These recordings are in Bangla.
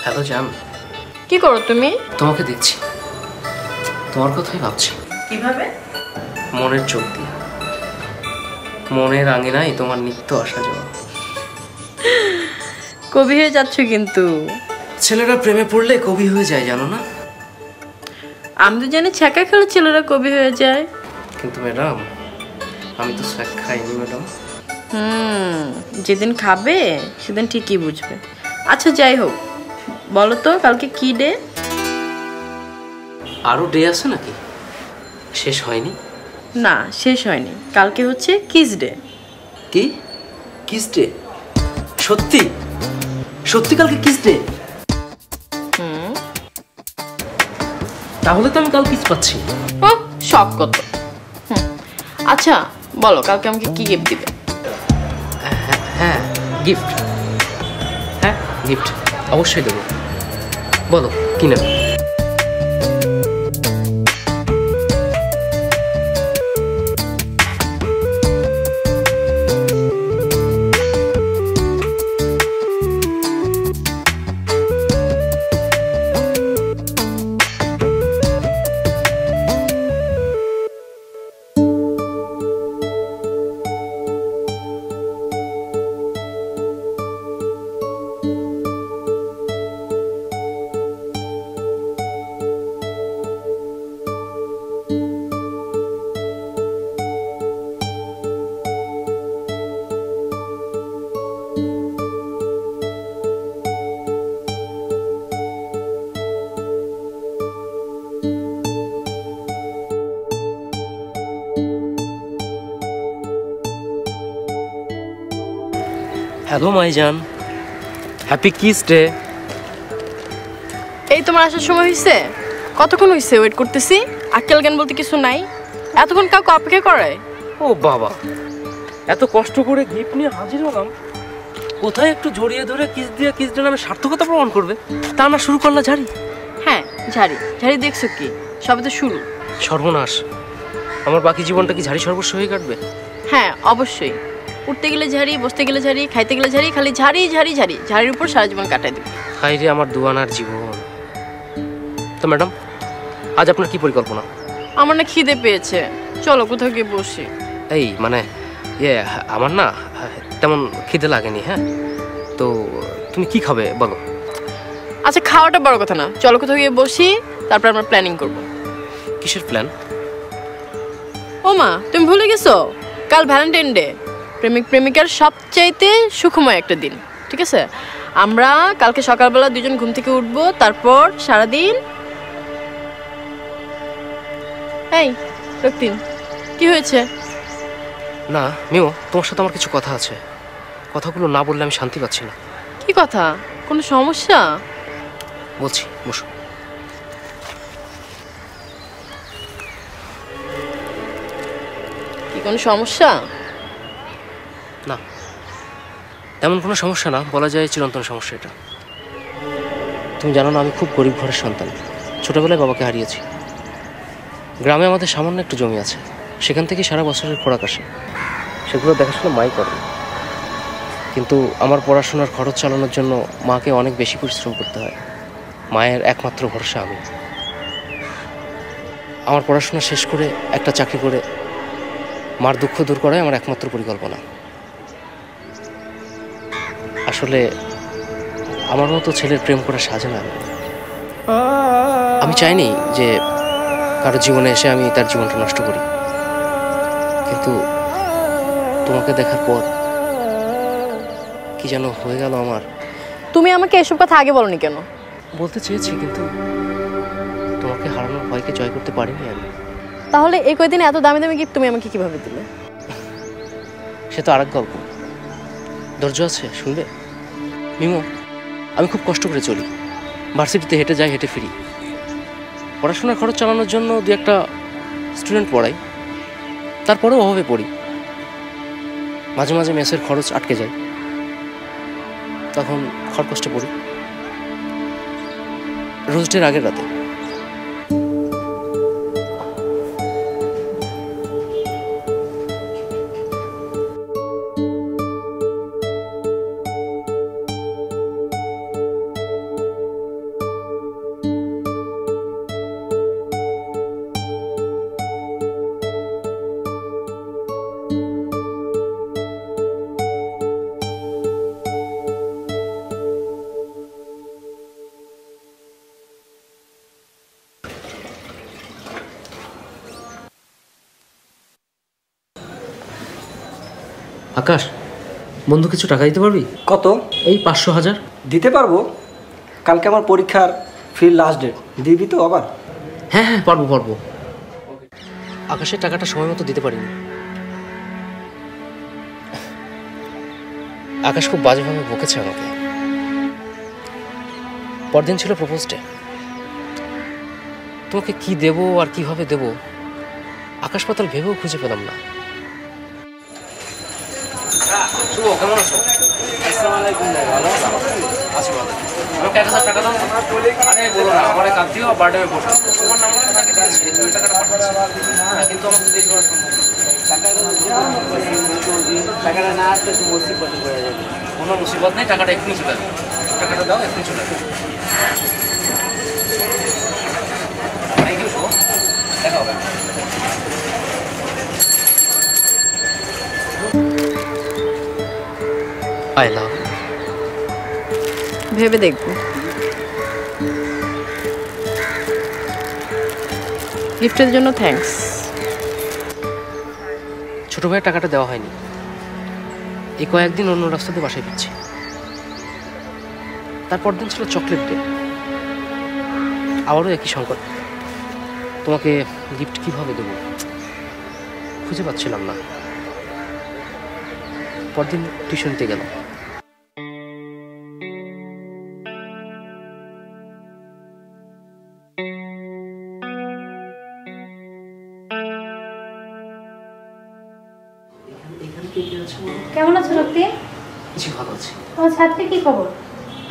হ্যালো জান, কি করো তুমি? তোমাকে দেখছি, তোমার কথাই ভাবছি। কিভাবে? মনের চোখ দিয়ে, মনের আঙিনায় তোমার নিত্য আসা যাওয়া। কবি হয়ে যাচ্ছ কিন্তু। ছেলেরা প্রেমে পড়লে কবি হয়ে যায় জানো না? আমি তো জানি ছ্যাঁকা খেলে ছেলেরা কবি হয়ে যায়। কিন্তু ম্যাডাম, আমি তো ছ্যাঁক খাইনি ম্যাডাম। যেদিন খাবে সেদিন ঠিকই বুঝবে। আচ্ছা যাই হোক, বলো তো কালকে কি ডে? আরো ডে আছে নাকি? শেষ হয়নি? না, শেষ হয়নি। কালকে হচ্ছে কিস ডে। কি? Kiss day? সত্যি? সত্যি কালকে কিস ডে? তাহলে তো আমি কাল কিস পাচ্ছি। শখ কত। আচ্ছা বলো কালকে আমাকে কি গিফট দিবে? হ্যাঁ গিফট, হ্যাঁ গিফট অবশ্যই দেবো। বলো কি নেবে? Hello Maizan, happy kiss day. এই তোমার আসার সময় হয়েছে? কতক্ষণ হয়েছে ওয়েট করতেছি? আক্কেল জ্ঞান বলতে কিছু নাই? এতক্ষণ কাউকে অপেক্ষা করে? ও বাবা, এত কষ্ট করে গিফট নিয়ে হাজির হলাম, কোথায় একটু জড়িয়ে ধরে কিস দিয়ে কিস ডে নামে সার্থকতা প্রমাণ করবে, তা আমরা শুরু করলা ঝাড়ি। হ্যাঁ ঝাড়ি ঝাড়ি, দেখছো কি? সবে তো শুরু। সর্বনাশ, আমার বাকি জীবনটা কি ঝাড়ি সর্বস্ব হয়ে কাটবে? হ্যাঁ অবশ্যই। উঠতে গেলে ঝাড়ি, বসতে গেলে ঝাড়ি, খাইতে গেলে ঝাড়ি, খালি ঝাড়ি ঝাড়ি ঝাড়ি, ঝাড়ির উপর সারা জীবন কাটাই দেবে। হাই রে আমার দুয়ানার জীবন। তো ম্যাডাম, আজ আপনার কি পরিকল্পনা? আমার না খিদে পেয়েছে, চলো কোথাও গিয়ে বসি। এই মানে আমার না তেমন খিদে লাগেনি। হ্যাঁ, তো তুমি কি খাবে বলো? আচ্ছা খাওয়াটা বড় কথা না, চলো কোথাও গিয়ে বসি, তারপর আমরা প্ল্যানিং করব। কিসের প্ল্যান? ও মা, তুমি ভুলে গেছো কাল ভ্যালেন্টাইন ডে, প্রেমিক প্রেমিকার সবচাইতে সুখময় একটা দিন। ঠিক আছে, আমরা কালকে সকালবেলা দুজন ঘুম থেকে উঠবো, তারপর সারাদিন। এই রক্তিম, কি হয়েছে? না মিও, তোমার সাথে আমার কিছু কথা আছে, কথাগুলো না বললে আমি শান্তি পাচ্ছি না। কি কথা? কোনো সমস্যা? বলছি, বসো। কি কোনো সমস্যা? না, তেমন কোনো সমস্যা না, বলা যায় চিরন্তন সমস্যা এটা। তুমি জানো না, আমি খুব গরিব ঘরের সন্তান। ছোটবেলায় বাবাকে হারিয়েছি। গ্রামে আমাদের সামান্য একটু জমি আছে, সেখান থেকে সারা বছরের খোরাক আসে, সেগুলো দেখাশোনা মাই করে। কিন্তু আমার পড়াশোনার খরচ চালানোর জন্য মাকে অনেক বেশি পরিশ্রম করতে হয়। মায়ের একমাত্র ভরসা আমি। আমার পড়াশোনা শেষ করে একটা চাকরি করে মার দুঃখ দূর করাই আমার একমাত্র পরিকল্পনা। আসলে আমার মতো ছেলের প্রেম করা সাজে না। আমি চাইনি যে কারো জীবনে এসে আমি তার জীবনটা নষ্ট করি, কিন্তু তোমাকে দেখার পর কি যেন হয়ে গেল আমার। তুমি আমাকে এসব কথা আগে বলনি কেন? বলতে চেয়েছি, কিন্তু তোমাকে হারানোর ভয়কে জয় করতে পারিনি আমি। তাহলে এই কয়দিনে এত দামি দামি গিফট তুমি আমাকে কিভাবে দিলে? সে তো আরেক গল্প। ধৈর্য আছে শুনবে? মিমো, আমি খুব কষ্ট করে চলি, ভার্সিটিতে হেঁটে যাই, হেঁটে ফিরি। পড়াশোনার খরচ চালানোর জন্য দু একটা স্টুডেন্ট পড়াই, তারপরেও অভাবে পড়ি। মাঝে মাঝে মেসের খরচ আটকে যায়, তখন খরকষ্টে পড়ি। রোজ ডের আগের রাতে আকাশ, বন্ধু কিছু টাকা দিতে পারবি? কত? এই 500,000 দিতে পারবো। কালকে আমার পরীক্ষার ফির লাস্ট ডেট, দিবি তো আবার? হ্যাঁ হ্যাঁ, পারবো পারবো। আকাশের টাকাটা সময় মতো দিতে পারিনি। আকাশ খুব বাজেভাবে বকেছে আমাকে। পরদিন ছিল প্রপোজ ডে। তোমাকে কি দেবো আর কিভাবে দেবো আকাশ পাতাল ভেবেও খুঁজে পেলাম না। শুভ, কেমন আছো? আছি ভালো। আমাকে 1,000 টাকা দাও। আরে বলো না, আমার এক আত্মীয় বার্থডে বসে, তোমার নাম্বারটা তাকে দিয়েছি, তুমি টাকাটা পাঠাচ্ছি। হ্যাঁ, কিন্তু আমাকে দিয়ে দেওয়া সম্ভব না। টাকাটা না আসলে তুমি মুসিবতে পড়ে যাবে। কোনো মুসিবত নেই, টাকাটা এক্ষুনি চলে আসবে। টাকাটা দাও, এক্ষুনি চলে আসবে। থ্যাংক ইউ শুভ, দেখা হবে। I love. ভেবে দেখবো। গিফটের জন্য থ্যাঙ্কস। ছোট ভাইয়ের টাকাটা দেওয়া হয়নি। এই কয়েকদিন অন্য রাস্তা দিয়ে বাসায় ফিরছি। তারপর দিন ছিল চকলেট ডে। আবারও একই সংকট। তোমাকে গিফট কিভাবে দেবো খুঁজে পাচ্ছিলাম না। পরদিন টিউশনিতে গেলাম। কেমন আছো রক্তি? কিছু ভালো আছি। তোমার ছাত্রীর কি খবর?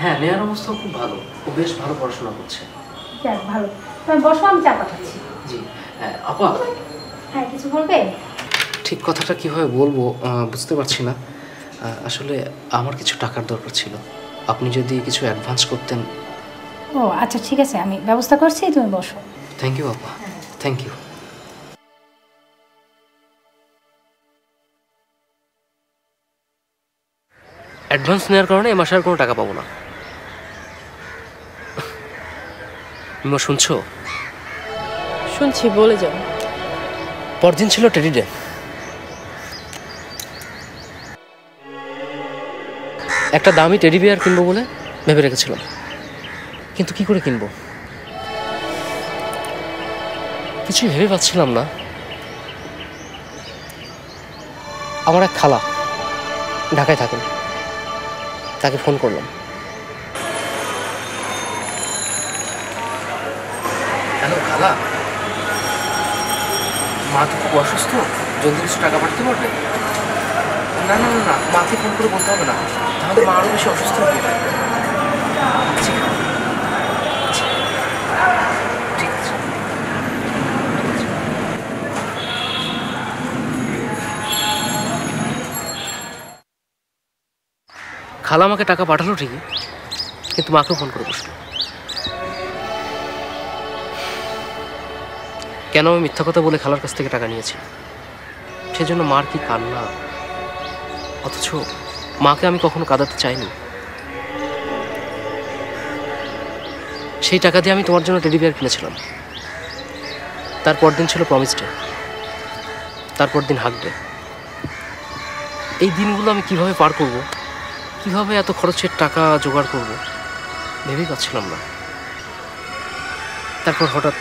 হ্যাঁ, নেয়ার অবস্থা খুব ভালো। ও বেশ ভালো পড়াশোনা করছে। যাক ভালো। তুমি বসো, আমি চা পাঠাচ্ছি। জি। আপা, হ্যাঁ কিছু বলবে? ঠিক কথাটা কিভাবে বলবো বুঝতে পারছি না। আসলে আমার কিছু টাকার দরকার ছিল। আপনি যদি কিছু অ্যাডভান্স করতেন। ও আচ্ছা ঠিক আছে, আমি ব্যবস্থা করছি, তুমি বসো। থ্যাংক ইউ আপা, থ্যাংক ইউ। অ্যাডভান্স নেওয়ার কারণে এ মাসে আর কোনো টাকা পাবো না। তুমি শুনছো? শুনছি, বলে যাও। পরদিন ছিল টেডি ডে। একটা দামি টেডি বিয়ার কিনবো বলে ভেবে রেখেছিলাম, কিন্তু কি করে কিনবো কিছুই ভেবে পাচ্ছিলাম না। আমার এক খালা ঢাকায় থাকেন, তাকে ফোন করলাম। হ্যালো খালা, মা তো খুব অসুস্থ, জলদি কিছু টাকা পাঠাতে পারবে? না না না না, মাকে ফোন করে বলতে হবে না, তাহলে মা আরও বেশি অসুস্থ হবে। ঠিক আছে। খালা আমাকে টাকা পাঠালো ঠিকই, কিন্তু মাকেও ফোন করে বসলো। কেন আমি মিথ্যা কথা বলে খালার কাছ থেকে টাকা নিয়েছি, সেজন্য মার কি কান্না। অথচ মাকে আমি কখনো কাঁদাতে চাইনি। সেই টাকা দিয়ে আমি তোমার জন্য টেডি বিয়ার কিনেছিলাম। তারপর দিন ছিল প্রমিস ডে, তারপর দিন হাগ ডে। এই দিনগুলো আমি কিভাবে পার করব, কিভাবে এত খরচের টাকা জোগাড় করব ভেবেই পাচ্ছিলাম না। তারপর হঠাৎ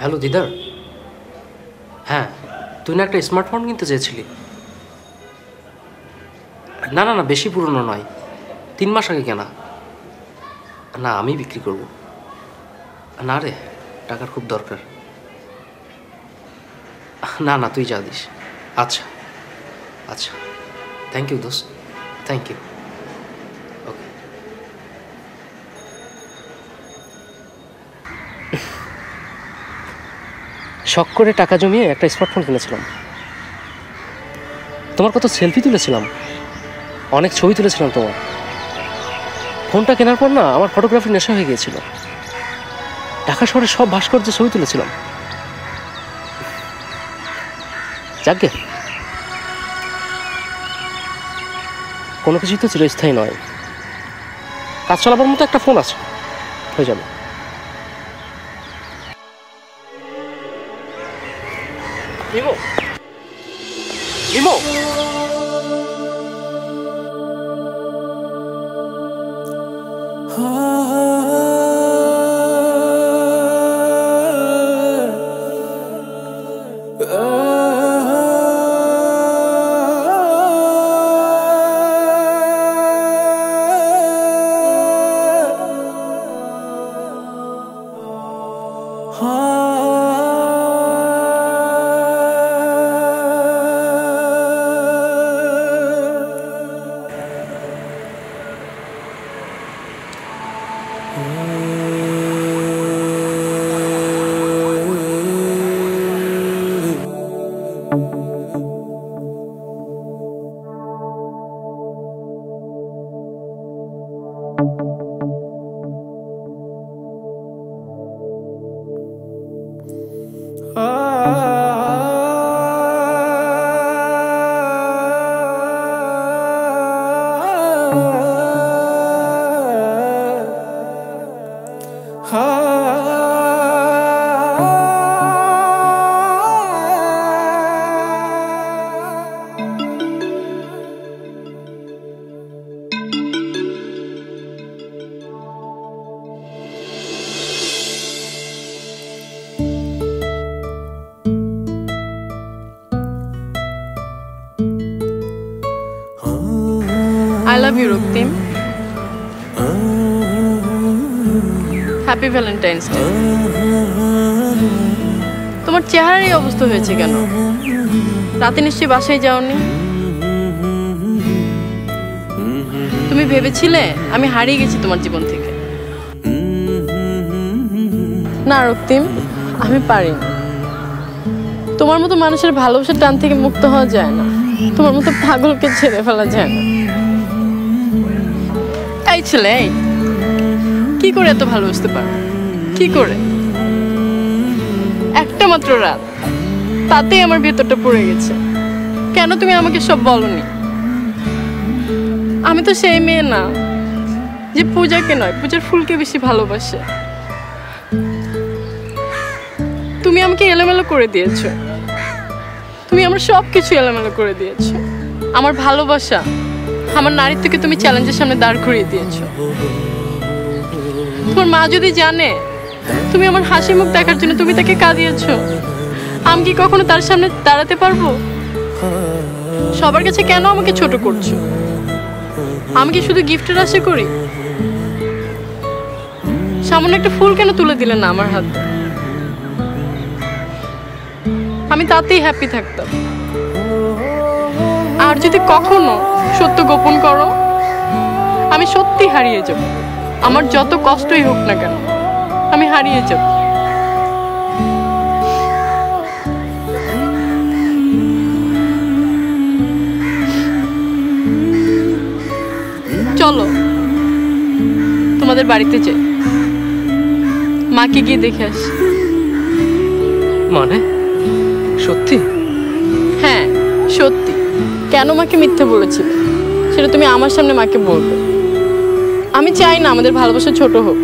হ্যালো দিদার। হ্যাঁ, তুই না একটা স্মার্টফোন কিনতে চেয়েছিলি? না না না, বেশি পুরনো নয়, 3 মাস আগে কেনা। না, আমি বিক্রি করব। না রে, টাকার খুব দরকার। না না, তুই যা দিস। আচ্ছা আচ্ছা, থ্যাংক ইউ দোস্ত, থ্যাংক ইউ। ওকে। শখ করে টাকা জমিয়ে একটা স্মার্টফোন কিনেছিলাম। তোমার কত সেলফি তুলেছিলাম, অনেক ছবি তুলেছিলাম তোমার। ফোনটা কেনার পর না আমার ফটোগ্রাফি নেশা হয়ে গিয়েছিল। ঢাকা শহরের সব ভাস্কর্যে ছবি তুলেছিলাম। যাকে কোনো কিছুই তো চিরস্থায়ী নয়। কাজ চালাবার মতো একটা ফোন আছে, হয়ে যাবে। Imo imo I love you, Ruktim. Happy Valentine's Day. তোমার চেহারার এই অবস্থা হয়েছে কেন? রাতে নিশ্চয়ই বাসায় যাওনি? তুমি ভেবেছিলে আমি হারিয়ে গেছি তোমার জীবন থেকে। না রক্তিম, আমি পারিনি। তোমার মতো মানুষের ভালোবাসার টান থেকে মুক্ত হওয়া যায় না, তোমার মতো পাগলকে ছেড়ে ফেলা যায় না। এই ছেলে, কি করে এত ভালোবাসতে পারো? কি করে? একটা মাত্র রাত, তাতেই আমার ভেতরটা পড়ে গেছে। কেন তুমি আমাকে সব বলনি? আমি তো সেই মেয়ে না যে পূজাকে নয়, পূজার ফুলকে বেশি ভালোবাসে। তুমি আমাকে এলোমেলো করে দিয়েছো, তুমি আমার সব কিছু এলোমেলো করে দিয়েছো। আমার ভালোবাসা, আমার নারীত্বকে তুমি চ্যালেঞ্জের সামনে দাঁড় করিয়ে দিয়েছো। তোমার মা যদি জানে তুমি আমার হাসি মুখ দেখার জন্য তুমি তাকে কাঁদিয়েছো, আমি কি কখনো তার সামনে দাঁড়াতে পারবো? সবার কাছে কেন আমাকে ছোট করছো? আমি কি শুধু গিফটের আশা করি? সামান্য একটা ফুল কেন তুলে দিলে না আমার হাতে? আমি তাতেই হ্যাপি থাকতাম। আর যদি কখনো সত্য গোপন করো, আমি সত্যি হারিয়ে যাব। আমার যত কষ্টই হোক না কেন, আমি হারিয়ে যাব। চলো তোমাদের বাড়িতে যাই, মাকে গিয়ে দেখে আসি। মানে সত্যি? হ্যাঁ সত্যি। কেন মাকে মিথ্যে বলেছিলে সেটা তুমি আমার সামনে মাকে বলবে। আমি চাই না আমাদের ভালোবাসা ছোট হোক।